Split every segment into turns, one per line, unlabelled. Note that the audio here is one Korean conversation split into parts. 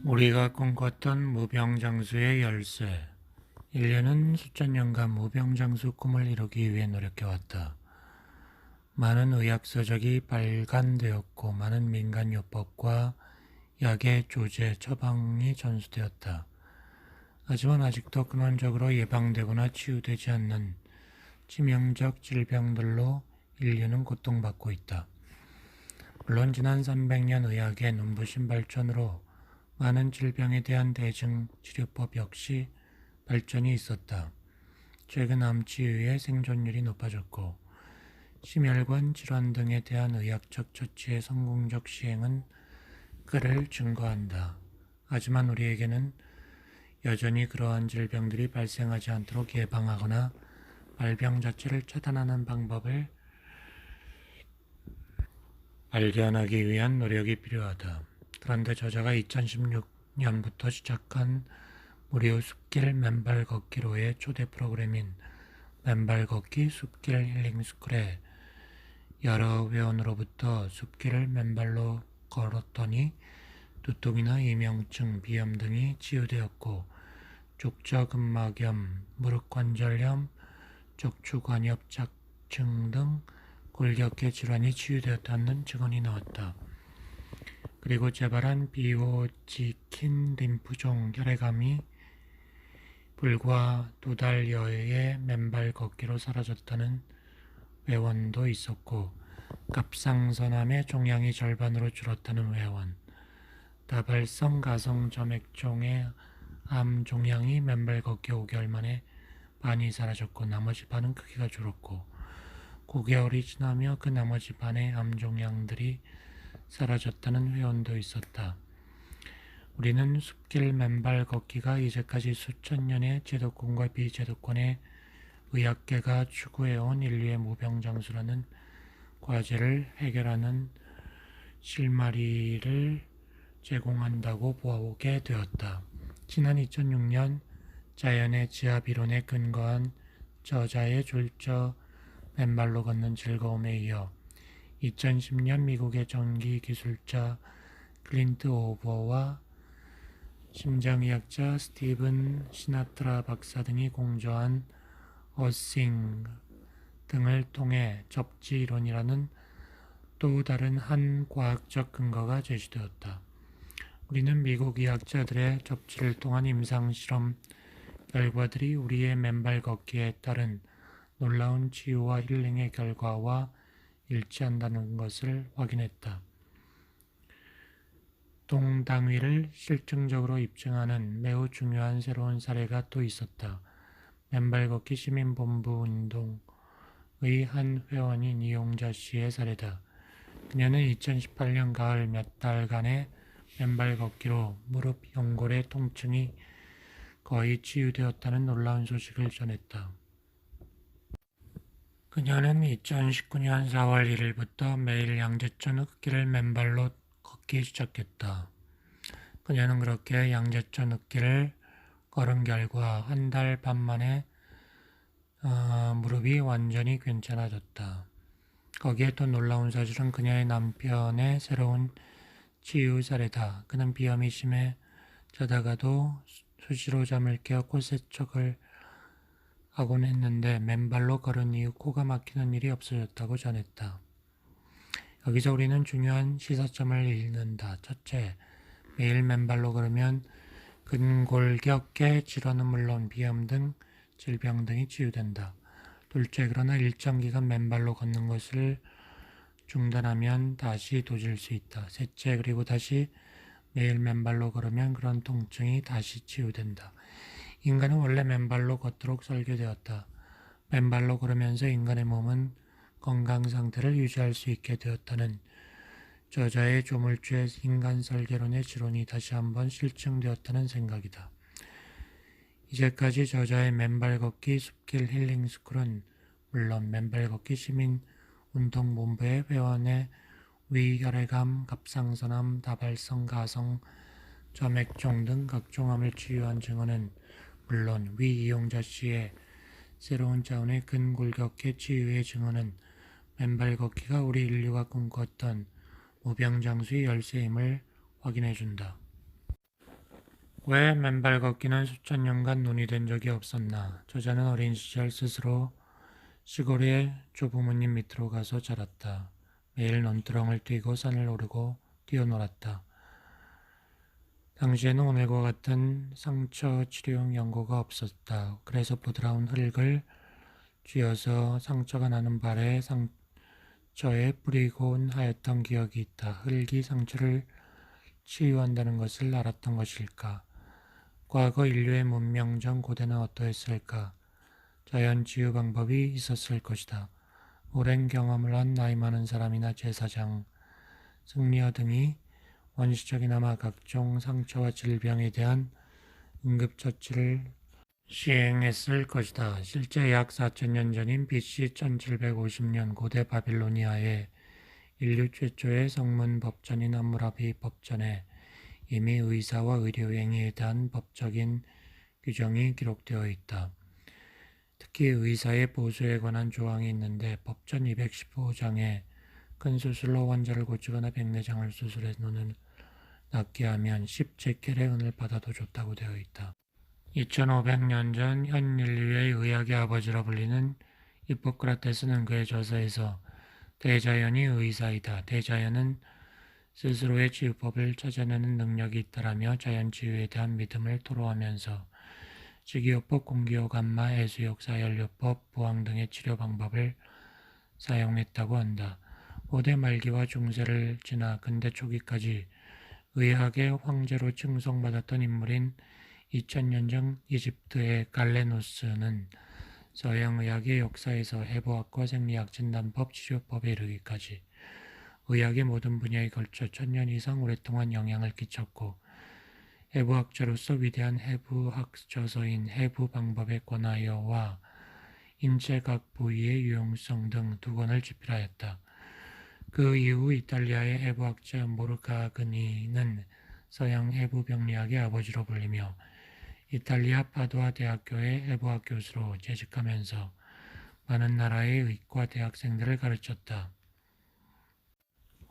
우리가 꿈꿨던 무병장수의 열쇠. 인류는 수천 년간 무병장수 꿈을 이루기 위해 노력해왔다. 많은 의학서적이 발간되었고 많은 민간요법과 약의 조제, 처방이 전수되었다. 하지만 아직도 근원적으로 예방되거나 치유되지 않는 치명적 질병들로 인류는 고통받고 있다. 물론 지난 300년 의학의 눈부신 발전으로 많은 질병에 대한 대증 치료법 역시 발전이 있었다. 최근 암 치유의 생존율이 높아졌고 심혈관 질환 등에 대한 의학적 처치의 성공적 시행은 그를 증거한다. 하지만 우리에게는 여전히 그러한 질병들이 발생하지 않도록 예방하거나 발병 자체를 차단하는 방법을 발견하기 위한 노력이 필요하다. 그런데 저자가 2016년부터 시작한 무료 숲길 맨발 걷기로의 초대 프로그램인 맨발 걷기 숲길 힐링 스쿨에 여러 회원으로부터 숲길을 맨발로 걸었더니 두통이나 이명증, 비염 등이 치유되었고 족저근막염, 무릎관절염, 척추관엽작증 등 골격계 질환이 치유되었다는 증언이 나왔다. 그리고 재발한 비호지킨 림프종 혈액암이 불과 2달여의 맨발 걷기로 사라졌다는 회원도 있었고 갑상선암의 종양이 절반으로 줄었다는 회원, 다발성 가성 점액종의 암 종양이 맨발 걷기 5개월 만에 반이 사라졌고 나머지 반은 크기가 줄었고 9개월이 지나며 그 나머지 반의 암 종양들이 사라졌다는 회원도 있었다. 우리는 숲길 맨발 걷기가 이제까지 수천 년의 제도권과 비제도권의 의학계가 추구해온 인류의 무병장수라는 과제를 해결하는 실마리를 제공한다고 보게 되었다. 지난 2006년 자연의 지압 이론에 근거한 저자의 졸저 맨발로 걷는 즐거움에 이어 2010년 미국의 전기기술자 클린트 오버와 심장의학자 스티븐 시나트라 박사 등이 공저한 어싱 등을 통해 접지 이론이라는 또 다른 한 과학적 근거가 제시되었다. 우리는 미국 의학자들의 접지를 통한 임상실험 결과들이 우리의 맨발 걷기에 따른 놀라운 치유와 힐링의 결과와 일치한다는 것을 확인했다. 동당위를 실증적으로 입증하는 매우 중요한 새로운 사례가 또 있었다. 맨발 걷기 시민본부 운동의 한 회원인 이용자 씨의 사례다. 그녀는 2018년 가을 몇 달간의 맨발 걷기로 무릎 연골의 통증이 거의 치유되었다는 놀라운 소식을 전했다. 그녀는 2019년 4월 1일부터 매일 양재천 흙길을 맨발로 걷기 시작했다. 그녀는 그렇게 양재천 흙길을 걸은 결과 한 달 반 만에 무릎이 완전히 괜찮아졌다. 거기에 또 놀라운 사실은 그녀의 남편의 새로운 치유 사례다. 그는 비염이 심해 자다가도 수시로 잠을 깨어 코세척을 하곤 했는데 맨발로 걸은 이후 코가 막히는 일이 없어졌다고 전했다. 여기서 우리는 중요한 시사점을 읽는다. 첫째, 매일 맨발로 걸으면 근골격계 질환은 물론 비염 등 질병 등이 치유된다. 둘째, 그러나 일정 기간 맨발로 걷는 것을 중단하면 다시 도질 수 있다. 셋째, 그리고 다시 매일 맨발로 걸으면 그런 통증이 다시 치유된다. 인간은 원래 맨발로 걷도록 설계되었다. 맨발로 걸으면서 인간의 몸은 건강 상태를 유지할 수 있게 되었다는 저자의 조물주의 인간 설계론의 지론이 다시 한번 실증되었다는 생각이다. 이제까지 저자의 맨발 걷기 숲길 힐링 스쿨은 물론 맨발 걷기 시민 운동본부의 회원의 위혈액암, 갑상선암, 다발성 가성 점액종 등 각종 암을 치유한 증언은 물론 위 이용자 씨의 새로운 차원의 근골격계 치유의 증언은 맨발 걷기가 우리 인류가 꿈꿨던 무병장수의 열쇠임을 확인해준다. 왜 맨발 걷기는 수천 년간 논의된 적이 없었나? 저자는 어린 시절 스스로 시골의 조부모님 밑으로 가서 자랐다. 매일 논두렁을 뛰고 산을 오르고 뛰어놀았다. 당시에는 오늘과 같은 상처 치료용 연고가 없었다. 그래서 부드러운 흙을 쥐어서 상처가 나는 발에 상처에 뿌리곤 하였던 기억이 있다. 흙이 상처를 치유한다는 것을 알았던 것일까? 과거 인류의 문명 전 고대는 어떠했을까? 자연 치유 방법이 있었을 것이다. 오랜 경험을 한 나이 많은 사람이나 제사장, 승려 등이 원시적이나마 각종 상처와 질병에 대한 응급처치를 시행했을 것이다. 실제 약 4천년 전인 BC 1750년 고대 바빌로니아의 인류 최초의 성문 법전인 함무라비 법전에 이미 의사와 의료행위에 대한 법적인 규정이 기록되어 있다. 특히 의사의 보수에 관한 조항이 있는데 법전 215장에 큰 수술로 환자를 고치거나 백내장을 수술해 눈을 낫게 하면 10제켈의 은을 받아도 좋다고 되어 있다. 2500년 전 현 인류의 의학의 아버지라 불리는 히포크라테스는 그의 저서에서 대자연이 의사이다. 대자연은 스스로의 치유법을 찾아내는 능력이 있다라며 자연치유에 대한 믿음을 토로하면서 식이요법, 공기요, 감마, 해수욕, 사열요법, 부항 등의 치료 방법을 사용했다고 한다. 고대 말기와 중세를 지나 근대 초기까지 의학의 황제로 칭송받았던 인물인 2000년 전 이집트의 갈레노스는 서양의학의 역사에서 해부학과 생리학, 진단법, 치료법에 이르기까지 의학의 모든 분야에 걸쳐 1000년 이상 오랫동안 영향을 끼쳤고 해부학자로서 위대한 해부학 저서인 해부방법의 권하여와 인체 각 부위의 유용성 등 2권을 집필하였다. 그 이후 이탈리아의 해부학자 모르가그니는 서양 해부병리학의 아버지로 불리며 이탈리아 파두아 대학교의 해부학 교수로 재직하면서 많은 나라의 의과 대학생들을 가르쳤다.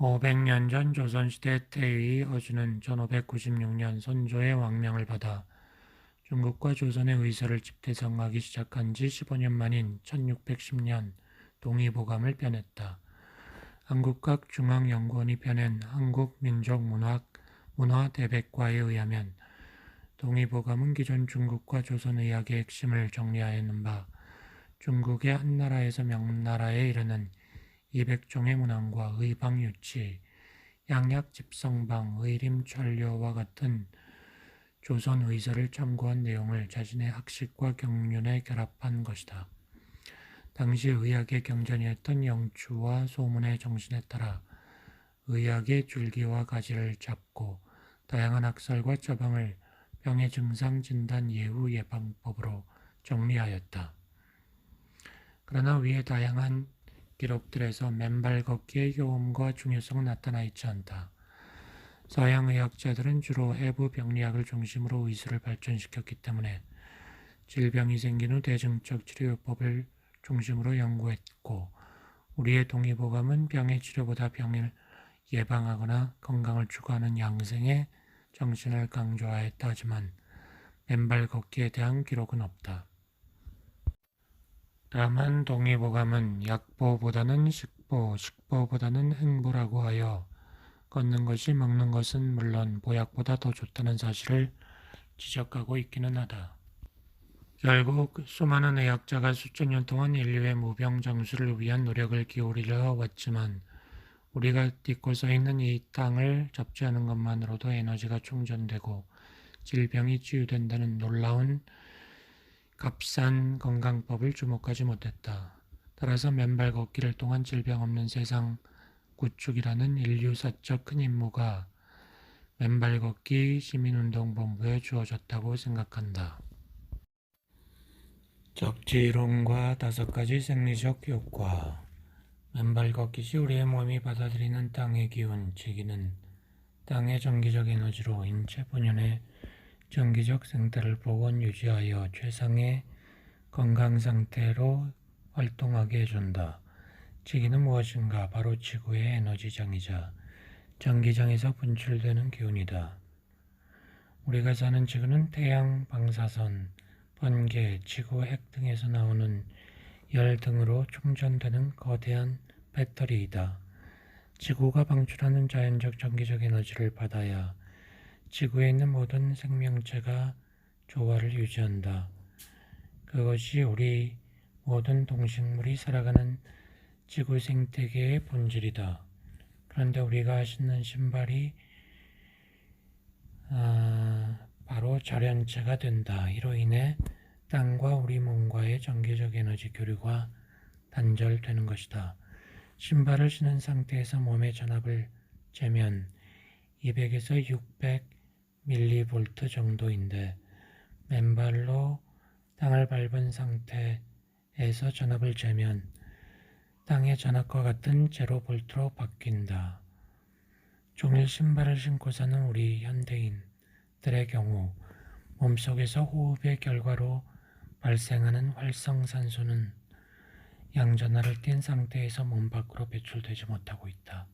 500년 전 조선시대 태의 허준은 1596년 선조의 왕명을 받아 중국과 조선의 의사를 집대성하기 시작한 지 15년 만인 1610년 동의보감을 펴냈다. 한국학중앙연구원이 펴낸 한국민족문화대백과에 의하면 동의보감은 기존 중국과 조선의학의 핵심을 정리하였는 바 중국의 한나라에서 명나라에 이르는 200종의 문항과 의방유치, 양약집성방, 의림천료와 같은 조선 의사를 참고한 내용을 자신의 학식과 경륜에 결합한 것이다. 당시 의학의 경전이었던 영추와 소문의 정신에 따라 의학의 줄기와 가지를 잡고 다양한 학설과 처방을 병의 증상 진단 예후 예방법으로 정리하였다. 그러나 위의 다양한 기록들에서 맨발 걷기의 효험과 중요성은 나타나 있지 않다. 서양 의학자들은 주로 해부 병리학을 중심으로 의술을 발전시켰기 때문에 질병이 생긴 후 대증적 치료법을 중심으로 연구했고 우리의 동의보감은 병의 치료보다 병을 예방하거나 건강을 추구하는 양생의 정신을 강조하였다 하지만 맨발 걷기에 대한 기록은 없다. 다만 동의보감은 약보보다는 식보, 식보보다는 행보라고 하여 걷는 것이 먹는 것은 물론 보약보다 더 좋다는 사실을 지적하고 있기는 하다. 결국 수많은 의학자가 수천 년 동안 인류의 무병장수를 위한 노력을 기울이려 왔지만 우리가 딛고 서 있는 이 땅을 잡지하는 것만으로도 에너지가 충전되고 질병이 치유된다는 놀라운 값싼 건강법을 주목하지 못했다. 따라서 맨발 걷기를 통한 질병 없는 세상 구축이라는 인류사적 큰 임무가 맨발 걷기 시민운동본부에 주어졌다고 생각한다. 적지이론과 5가지 생리적 효과. 맨발 걷기 시 우리의 몸이 받아들이는 땅의 기운, 지기는 땅의 전기적 에너지로 인체 본연의 전기적 생태를 복원 유지하여 최상의 건강 상태로 활동하게 해준다. 지기는 무엇인가? 바로 지구의 에너지장이자 전기장에서 분출되는 기운이다. 우리가 사는 지구는 태양, 방사선, 번개, 지구, 핵 등에서 나오는 열 등으로 충전되는 거대한 배터리이다. 지구가 방출하는 자연적 전기적 에너지를 받아야 지구에 있는 모든 생명체가 조화를 유지한다. 그것이 우리 모든 동식물이 살아가는 지구 생태계의 본질이다. 그런데 우리가 신는 신발이 바로 절연체가 된다. 이로 인해 땅과 우리 몸과의 전기적 에너지 교류가 단절되는 것이다. 신발을 신은 상태에서 몸의 전압을 재면 200에서 600 밀리볼트 정도인데 맨발로 땅을 밟은 상태에서 전압을 재면 땅의 전압과 같은 제로 볼트로 바뀐다. 종일 신발을 신고 사는 우리 현대인들의 경우 몸속에서 호흡의 결과로 발생하는 활성산소는 양전하를 띈 상태에서 몸 밖으로 배출되지 못하고 있다.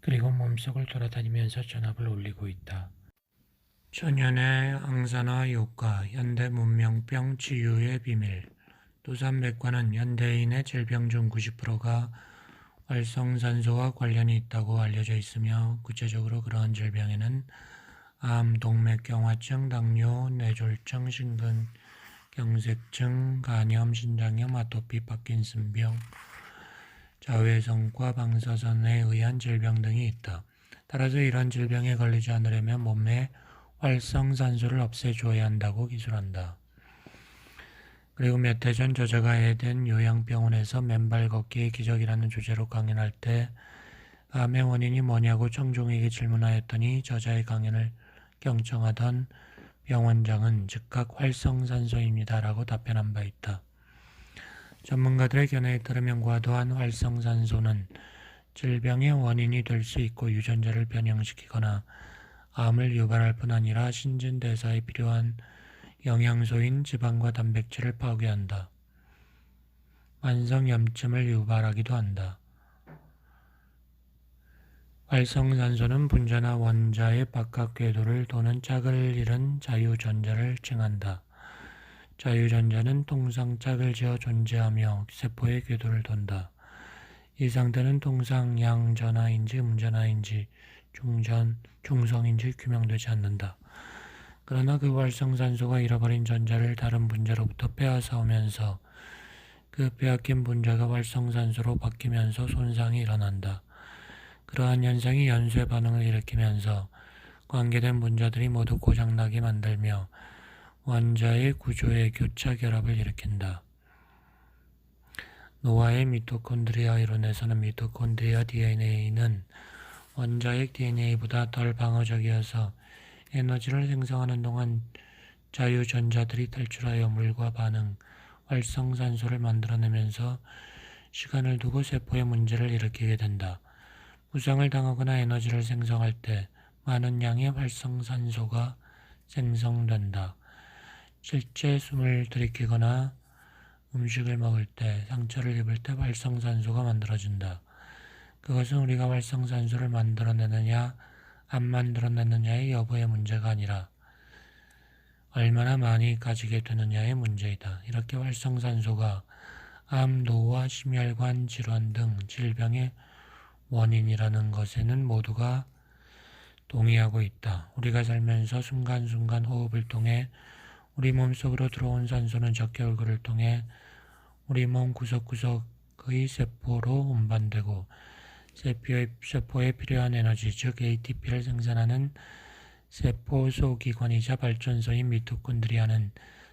그리고 몸속을 돌아다니면서 전압을 올리고 있다. 천연의 항산화 효과, 현대 문명병 치유의 비밀. 도산백과는 현대인의 질병 중 90%가 활성산소와 관련이 있다고 알려져 있으며 구체적으로 그러한 질병에는 암, 동맥경화증, 당뇨, 뇌졸중, 심근경색증, 간염, 신장염, 아토피, 파킨슨병, 자외선과 방사선에 의한 질병 등이 있다. 따라서 이러한 질병에 걸리지 않으려면 몸에 활성산소를 없애줘야 한다고 기술한다. 그리고 몇 해 전 저자가 에덴 요양병원에서 맨발 걷기의 기적이라는 주제로 강연할 때 암의 원인이 뭐냐고 청중에게 질문하였더니 저자의 강연을 경청하던 병원장은 즉각 활성산소입니다라고 답변한 바 있다. 전문가들의 견해에 따르면 과도한 활성산소는 질병의 원인이 될 수 있고 유전자를 변형시키거나 암을 유발할 뿐 아니라 신진대사에 필요한 영양소인 지방과 단백질을 파괴한다. 만성염증을 유발하기도 한다. 활성산소는 분자나 원자의 바깥 궤도를 도는 짝을 이룬 자유전자를 칭한다. 자유전자는 통상 짝을 지어 존재하며 세포의 궤도를 돈다. 이 상태는 통상 양전하인지 음전하인지 중성인지 규명되지 않는다. 그러나 그 활성산소가 잃어버린 전자를 다른 분자로부터 빼앗아 오면서 그 빼앗긴 분자가 활성산소로 바뀌면서 손상이 일어난다. 그러한 현상이 연쇄 반응을 일으키면서 관계된 분자들이 모두 고장나게 만들며 원자의 구조의 교차 결합을 일으킨다. 노아의 미토콘드리아 이론에서는 미토콘드리아 DNA는 원자의 DNA보다 덜 방어적이어서 에너지를 생성하는 동안 자유전자들이 탈출하여 물과 반응, 활성산소를 만들어내면서 시간을 두고 세포에 문제를 일으키게 된다. 부상을 당하거나 에너지를 생성할 때 많은 양의 활성산소가 생성된다. 실제 숨을 들이키거나 음식을 먹을 때, 상처를 입을 때 활성산소가 만들어진다. 그것은 우리가 활성산소를 만들어내느냐 안 만들어내느냐의 여부의 문제가 아니라 얼마나 많이 가지게 되느냐의 문제이다. 이렇게 활성산소가 암, 노화, 심혈관 질환 등 질병의 원인이라는 것에는 모두가 동의하고 있다. 우리가 살면서 순간순간 호흡을 통해 우리 몸속으로 들어온 산소는 적게 얼굴을 통해 우리 몸 구석구석의 세포로 운반되고 세포에 필요한 에너지, 즉 ATP를 생산하는 세포 소기관이자 발전소인 미토콘드리아는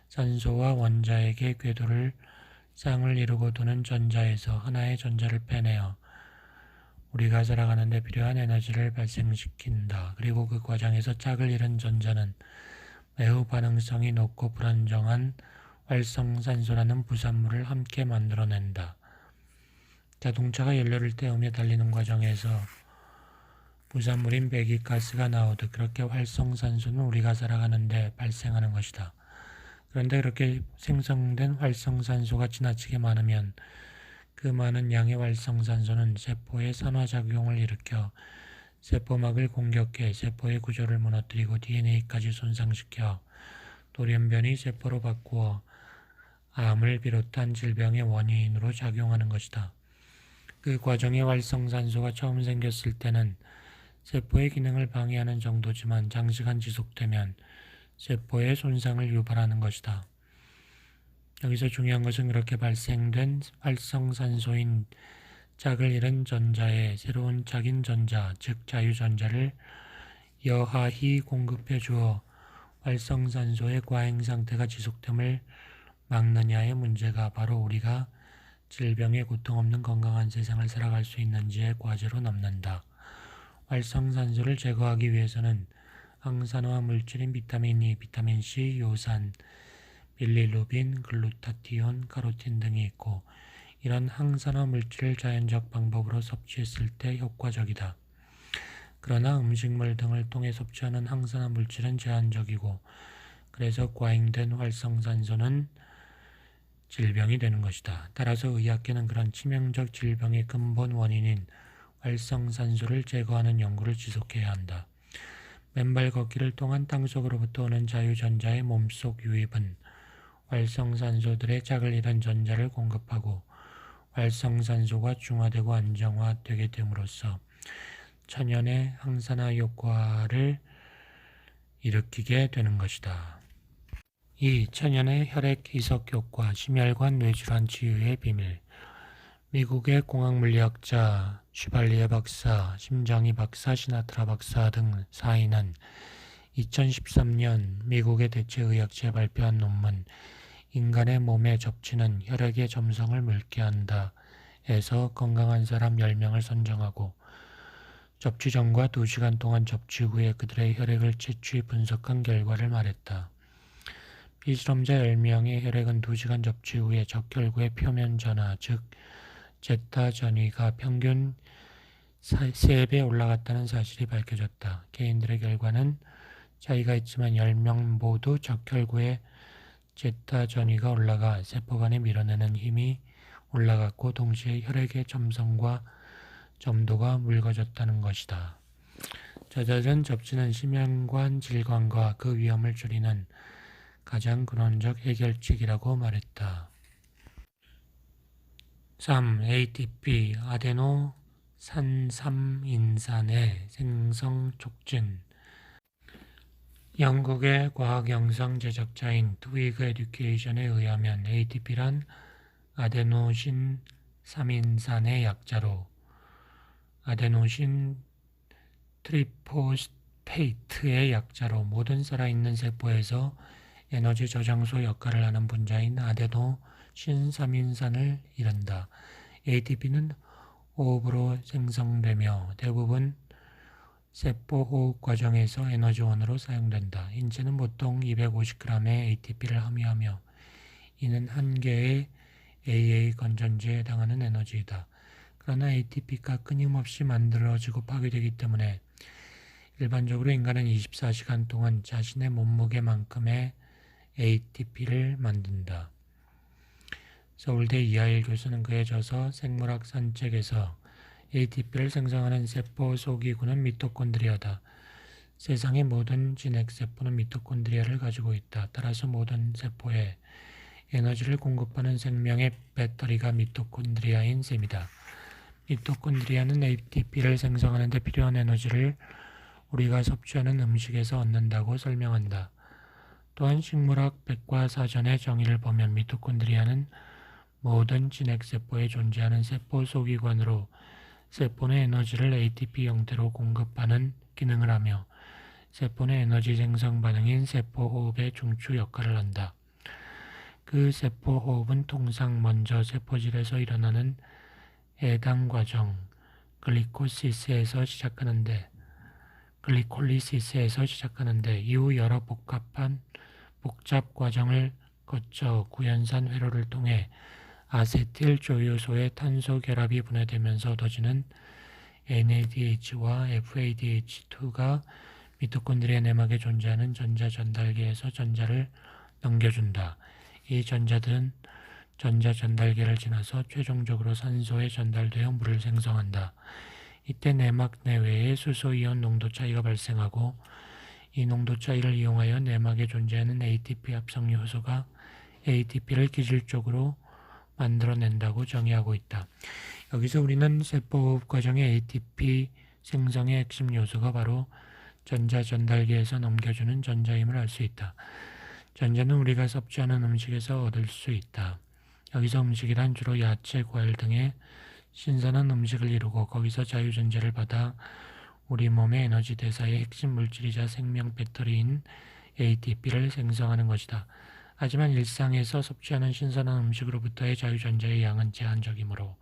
산소와 원자에게 궤도를 쌍을 이루고 도는 전자에서 하나의 전자를 빼내어 우리가 살아가는 데 필요한 에너지를 발생시킨다. 그리고 그 과정에서 짝을 잃은 전자는 매우 반응성이 높고 불안정한 활성산소라는 부산물을 함께 만들어낸다. 자동차가 연료를 때우며 달리는 과정에서 부산물인 배기가스가 나오듯 그렇게 활성산소는 우리가 살아가는데 발생하는 것이다. 그런데 그렇게 생성된 활성산소가 지나치게 많으면 그 많은 양의 활성산소는 세포에 산화작용을 일으켜 세포막을 공격해 세포의 구조를 무너뜨리고 DNA까지 손상시켜 돌연변이 세포로 바꾸어 암을 비롯한 질병의 원인으로 작용하는 것이다. 그 과정에 활성산소가 처음 생겼을 때는 세포의 기능을 방해하는 정도지만 장시간 지속되면 세포의 손상을 유발하는 것이다. 여기서 중요한 것은 그렇게 발생된 활성산소인 짝을 잃은 전자에 새로운 짝인 전자, 즉 자유전자를 여하히 공급해 주어 활성산소의 과잉 상태가 지속됨을 막느냐의 문제가 바로 우리가 질병에 고통 없는 건강한 세상을 살아갈 수 있는지의 과제로 남는다. 활성산소를 제거하기 위해서는 항산화 물질인 비타민 E, 비타민 C, 요산, 빌리루빈, 글루타티온, 카로틴 등이 있고 이런 항산화 물질을 자연적 방법으로 섭취했을 때 효과적이다. 그러나 음식물 등을 통해 섭취하는 항산화 물질은 제한적이고 그래서 과잉된 활성산소는 질병이 되는 것이다. 따라서 의학계는 그런 치명적 질병의 근본 원인인 활성산소를 제거하는 연구를 지속해야 한다. 맨발 걷기를 통한 땅속으로부터 오는 자유전자의 몸속 유입은 활성산소들의 짝을 잃은 전자를 공급하고 활성산소가 중화되고 안정화되게 됨으로써 천연의 항산화 효과를 일으키게 되는 것이다. 2. 천연의 혈액 이석 효과, 심혈관 뇌질환 치유의 비밀. 미국의 공학물리학자 슈발리에 박사, 심장이 박사, 시나트라 박사 등 4인은 2013년 미국의 대체의학지에 발표한 논문 인간의 몸에 접치는 혈액의 점성을 묽게 한다 에서 건강한 사람 10명을 선정하고 접치 전과 2시간 동안 접치 후에 그들의 혈액을 채취 분석한 결과를 말했다. 비실험자 10명의 혈액은 2시간 접치 후에 적혈구의 표면 전하, 즉 제타 전위가 평균 3배 올라갔다는 사실이 밝혀졌다. 개인들의 결과는 차이가 있지만 10명 모두 적혈구의 제타 전위가 올라가 세포 간에 밀어내는 힘이 올라갔고 동시에 혈액의 점성과 점도가 묽어졌다는 것이다. 잦은 접치는 심혈관 질환과 그 위험을 줄이는 가장 근원적 해결책이라고 말했다. 3. ATP 아데노산삼인산의 생성 촉진. 영국의 과학 영상 제작자인 트위그 에듀케이션에 의하면 ATP란 아데노신 3인산의 약자로 아데노신 트리포스페이트의 약자로 모든 살아있는 세포에서 에너지 저장소 역할을 하는 분자인 아데노신 3인산을 이른다. ATP는 호흡으로 생성되며 대부분 세포 호흡 과정에서 에너지원으로 사용된다. 인체는 보통 250g의 ATP를 함유하며 이는 한 개의 AA 건전지에 해당하는 에너지이다. 그러나 ATP가 끊임없이 만들어지고 파괴되기 때문에 일반적으로 인간은 24시간 동안 자신의 몸무게만큼의 ATP를 만든다. 서울대 이하일 교수는 그에 져서 생물학 산책에서 ATP를 생성하는 세포 소기구는 미토콘드리아다. 세상의 모든 진핵세포는 미토콘드리아를 가지고 있다. 따라서 모든 세포에 에너지를 공급하는 생명의 배터리가 미토콘드리아인 셈이다. 미토콘드리아는 ATP를 생성하는 데 필요한 에너지를 우리가 섭취하는 음식에서 얻는다고 설명한다. 또한 식물학 백과사전의 정의를 보면 미토콘드리아는 모든 진핵세포에 존재하는 세포 소기관으로 세포는 에너지를 ATP 형태로 공급하는 기능을 하며 세포는 에너지 생성 반응인 세포 호흡의 중추 역할을 한다. 그 세포 호흡은 통상 먼저 세포질에서 일어나는 해당 과정 글리콜리시스에서 시작하는데 이후 여러 복잡 과정을 거쳐 구연산 회로를 통해 아세틸 조효소의 탄소 결합이 분해되면서 얻어지는 NADH와 FADH2가 미토콘드리아 내막에 존재하는 전자 전달계에서 전자를 넘겨준다. 이 전자들은 전자 전달계를 지나서 최종적으로 산소에 전달되어 물을 생성한다. 이때 내막 내외에 수소이온 농도 차이가 발생하고 이 농도 차이를 이용하여 내막에 존재하는 ATP 합성 요소가 ATP를 기질적으로 만들어낸다고 정의하고 있다. 여기서 우리는 세포호흡 과정의 ATP 생성의 핵심 요소가 바로 전자 전달기에서 넘겨주는 전자임을 알 수 있다. 전자는 우리가 섭취하는 음식에서 얻을 수 있다. 여기서 음식이란 주로 야채, 과일 등의 신선한 음식을 이루고 거기서 자유전자를 받아 우리 몸의 에너지 대사의 핵심 물질이자 생명 배터리인 ATP를 생성하는 것이다. 하지만 일상에서 섭취하는 신선한 음식으로부터의 자유전자의 양은 제한적이므로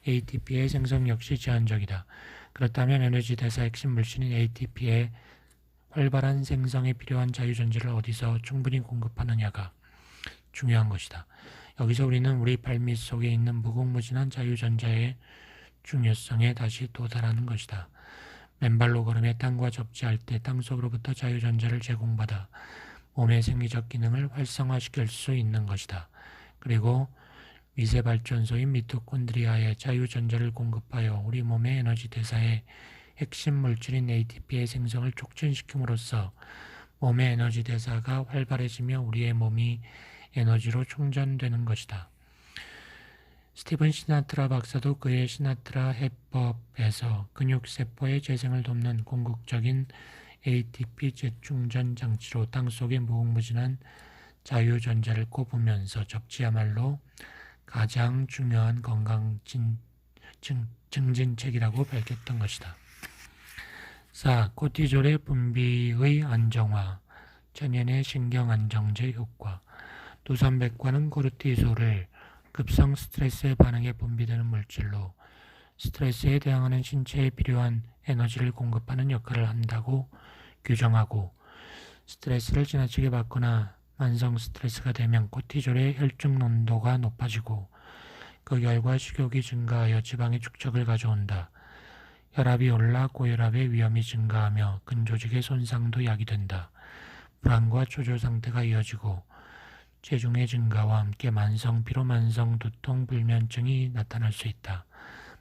ATP의 생성 역시 제한적이다. 그렇다면 에너지 대사 핵심 물질인 ATP의 활발한 생성에 필요한 자유전자를 어디서 충분히 공급하느냐가 중요한 것이다. 여기서 우리는 우리 발밑 속에 있는 무궁무진한 자유전자의 중요성에 다시 도달하는 것이다. 맨발로 걸으며 땅과 접지할 때 땅속으로부터 자유전자를 제공받아 몸의 생리적 기능을 활성화시킬 수 있는 것이다. 그리고 미세발전소인 미토콘드리아에 자유전자를 공급하여 우리 몸의 에너지 대사의 핵심 물질인 ATP의 생성을 촉진시킴으로써 몸의 에너지 대사가 활발해지며 우리의 몸이 에너지로 충전되는 것이다. 스티븐 시나트라 박사도 그의 시나트라 해법에서 근육세포의 재생을 돕는 궁극적인 ATP 재충전 장치로 땅속의 무궁무진한 자유전자를 꼽으면서 접지야말로 가장 중요한 건강 증진책이라고 밝혔던 것이다. 4. 코티졸의 분비의 안정화, 천연의 신경안정제 효과. 두산백과는 코르티솔을 급성 스트레스에 반응해 분비되는 물질로 스트레스에 대항하는 신체에 필요한 에너지를 공급하는 역할을 한다고 규정하고, 스트레스를 지나치게 받거나 만성 스트레스가 되면 코티졸의 혈중 농도가 높아지고 그 결과 식욕이 증가하여 지방의 축적을 가져온다. 혈압이 올라 고혈압의 위험이 증가하며 근조직의 손상도 야기된다. 불안과 초조 상태가 이어지고 체중의 증가와 함께 만성 피로, 만성 두통, 불면증이 나타날 수 있다.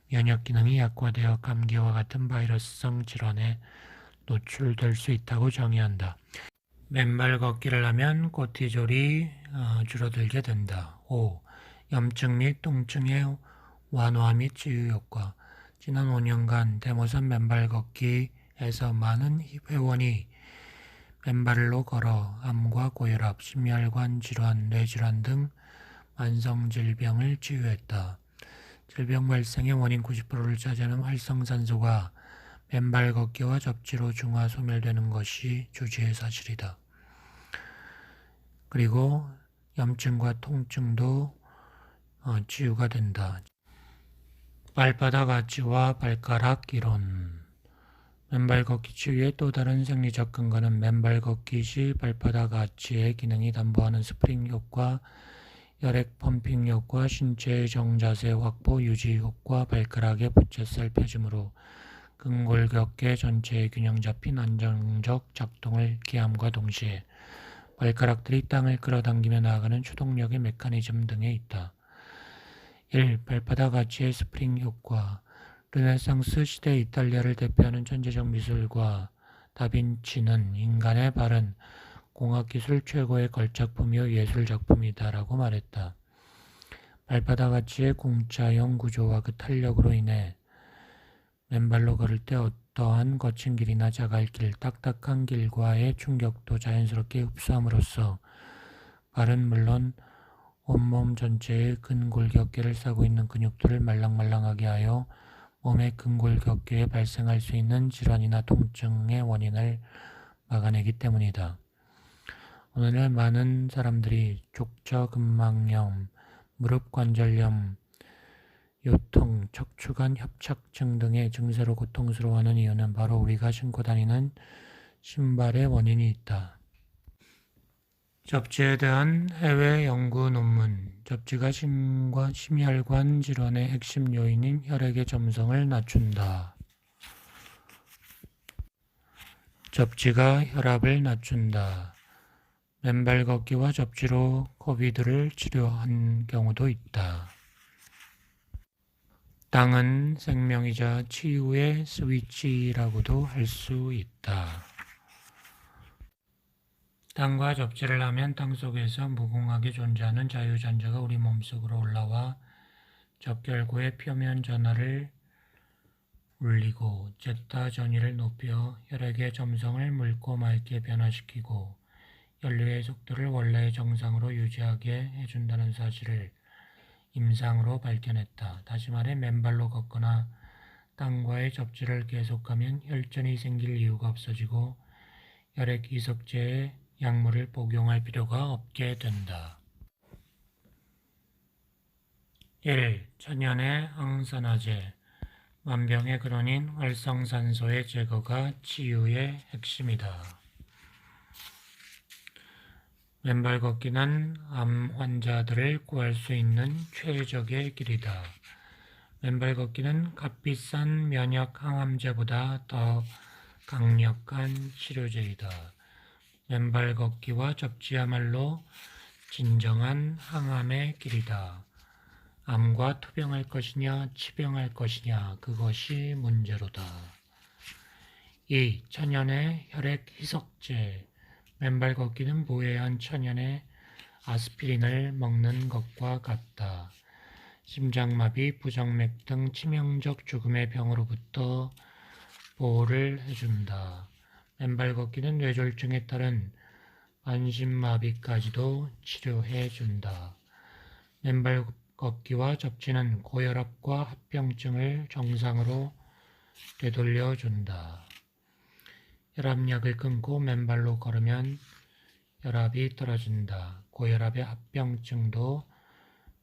면역 기능이 약화되어 감기와 같은 바이러스성 질환에 노출될 수 있다고 정의한다. 맨발 걷기를 하면 코티졸이 줄어들게 된다. 5. 염증 및 통증의 완화 및 치유 효과. 지난 5년간 대모산 맨발 걷기에서 많은 회원이 맨발로 걸어 암과 고혈압, 심혈관 질환, 뇌질환 등 만성 질병을 치유했다. 질병 발생의 원인 90%를 차지하는 활성산소가 맨발 걷기와 접지로 중화 소멸되는 것이 주지의 사실이다. 그리고 염증과 통증도 치유가 된다. 발바닥 아치와 발가락 이론. 맨발 걷기 치유의 또 다른 생리적 근거는 맨발 걷기 시 발바닥 아치의 기능이 담보하는 스프링 효과, 혈액 펌핑 효과, 신체의 정자세 확보 유지 효과, 발가락의 부채살 펴짐으로 근골격계 전체의 균형 잡힌 안정적 작동을 기함과 동시에 발가락들이 땅을 끌어당기며 나아가는 추동력의 메커니즘 등에 있다. 1. 발바닥 아치의 스프링 효과. 르네상스 시대 이탈리아를 대표하는 천재적 미술가 다빈치는 인간의 발은 공학기술 최고의 걸작품이요 예술작품이다라고 말했다. 발바닥 아치의 궁차형 구조와 그 탄력으로 인해 맨발로 걸을 때 어떠한 거친 길이나 자갈길, 딱딱한 길과의 충격도 자연스럽게 흡수함으로써 발은 물론 온몸 전체의 근골격계를 싸고 있는 근육들을 말랑말랑하게 하여 몸의 근골격계에 발생할 수 있는 질환이나 통증의 원인을 막아내기 때문이다. 오늘날 많은 사람들이 족저근막염, 무릎관절염, 요통, 척추관 협착증 등의 증세로 고통스러워하는 이유는 바로 우리가 신고 다니는 신발의 원인이 있다. 접지에 대한 해외 연구 논문. 접지가 심혈관 질환의 핵심 요인인 혈액의 점성을 낮춘다. 접지가 혈압을 낮춘다. 맨발 걷기와 접지로 코비드를 치료한 경우도 있다. 땅은 생명이자 치유의 스위치라고도 할 수 있다. 땅과 접지를 하면 땅속에서 무궁하게 존재하는 자유전자가 우리 몸속으로 올라와 적결구의 표면 전하를 울리고 제타 전위를 높여 혈액의 점성을 묽고 맑게 변화시키고 연료의 속도를 원래의 정상으로 유지하게 해준다는 사실을 임상으로 밝혀냈다. 다시 말해 맨발로 걷거나 땅과의 접지를 계속하면 혈전이 생길 이유가 없어지고 혈액 이석제에 약물을 복용할 필요가 없게 된다. 1. 천연의 항산화제 만병의 근원인 활성산소의 제거가 치유의 핵심이다. 맨발 걷기는 암 환자들을 구할 수 있는 최적의 길이다. 맨발 걷기는 값비싼 면역 항암제보다 더 강력한 치료제이다. 맨발 걷기와 접지야말로 진정한 항암의 길이다. 암과 투병할 것이냐 치병할 것이냐 그것이 문제로다. 2. 천연의 혈액 희석제 맨발 걷기는 무해한 천연의 아스피린을 먹는 것과 같다. 심장마비, 부정맥 등 치명적 죽음의 병으로부터 보호를 해준다. 맨발 걷기는 뇌졸중에 따른 안심마비까지도 치료해준다. 맨발 걷기와 접지는 고혈압과 합병증을 정상으로 되돌려준다. 혈압약을 끊고 맨발로 걸으면 혈압이 떨어진다. 고혈압의 합병증도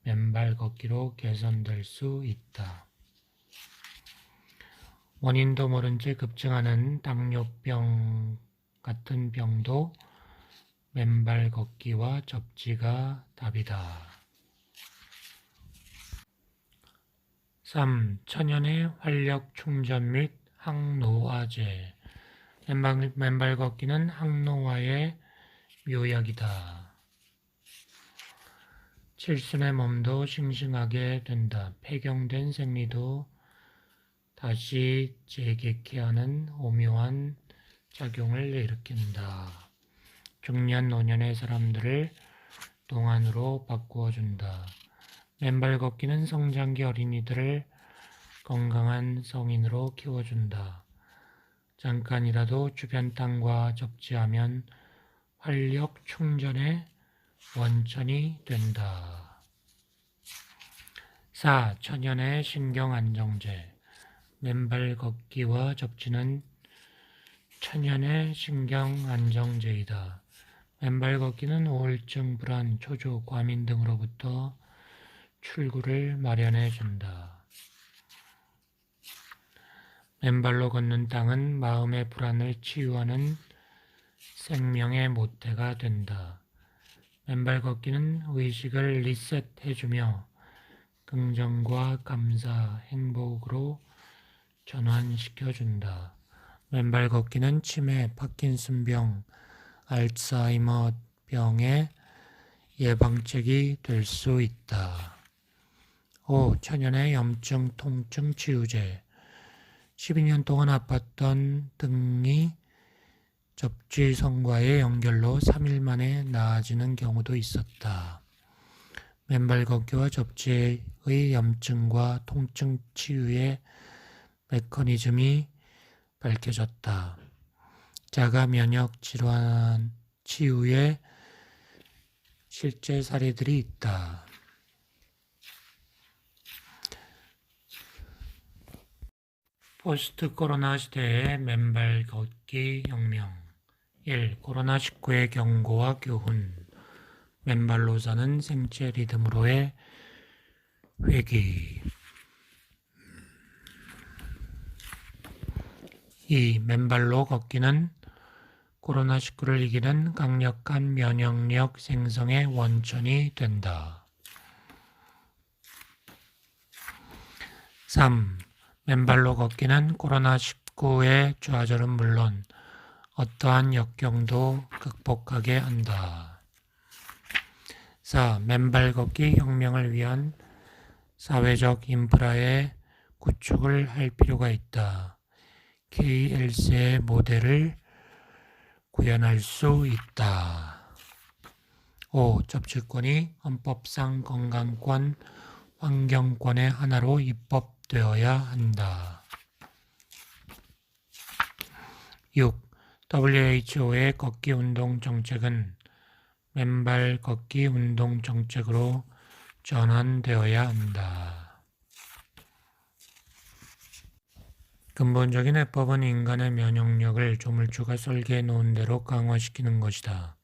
맨발 걷기로 개선될 수 있다. 원인도 모른 채 급증하는 당뇨병 같은 병도 맨발 걷기와 접지가 답이다. 3. 천연의 활력 충전 및 항노화제 맨발 걷기는 항노화의 묘약이다. 칠순의 몸도 싱싱하게 된다. 폐경된 생리도 다시 재개케 하는 오묘한 작용을 일으킨다. 중년 노년의 사람들을 동안으로 바꾸어준다. 맨발 걷기는 성장기 어린이들을 건강한 성인으로 키워준다. 잠깐이라도 주변 땅과 접지하면 활력 충전의 원천이 된다. 4. 천연의 신경안정제 맨발 걷기와 접지는 천연의 신경안정제이다. 맨발 걷기는 우울증, 불안, 초조, 과민 등으로부터 출구를 마련해 준다. 맨발로 걷는 땅은 마음의 불안을 치유하는 생명의 모태가 된다. 맨발 걷기는 의식을 리셋해주며 긍정과 감사, 행복으로 전환시켜준다. 맨발 걷기는 치매, 파킨슨병, 알츠하이머 병의 예방책이 될 수 있다. 5. 천연의 염증, 통증 치유제 12년 동안 아팠던 등이 접지선과의 연결로 3일 만에 나아지는 경우도 있었다. 맨발 걷기와 접지의 염증과 통증 치유의 메커니즘이 밝혀졌다. 자가 면역 질환 치유의 실제 사례들이 있다. 포스트 코로나 시대의 맨발 걷기 혁명 1. 코로나19의 경고와 교훈 맨발로 사는 생체 리듬으로의 회귀 2. 맨발로 걷기는 코로나19를 이기는 강력한 면역력 생성의 원천이 된다. 3. 맨발로 걷기는 코로나19의 좌절은 물론 어떠한 역경도 극복하게 한다. 4. 맨발 걷기 혁명을 위한 사회적 인프라의 구축을 할 필요가 있다. KLC의 모델을 구현할 수 있다. 5. 접촉권이 헌법상 건강권, 환경권의 하나로 입법되어야 한다. 6. WHO의 걷기 운동 정책은 맨발 걷기 운동 정책으로 전환되어야 한다. 근본적인 해법은 인간의 면역력을 조물주가 설계해 놓은 대로 강화시키는 것이다.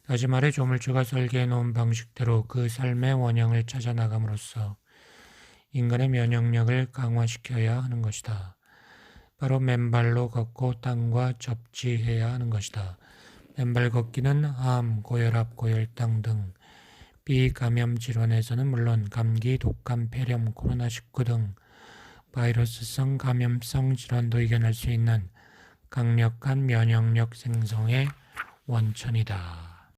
다시 말해 조물주가 설계해 놓은 방식대로 그 삶의 원형을 찾아 나감으로써 인간의 면역력을 강화시켜야 하는 것이다. 바로 맨발로 걷고 땅과 접지해야 하는 것이다. 맨발 걷기는 암, 고혈압, 고혈당 등 비감염 질환에서는 물론 감기, 독감, 폐렴, 코로나19 등 바이러스성 감염성 질환도 이겨낼 수 있는 강력한 면역력 생성의 원천이다.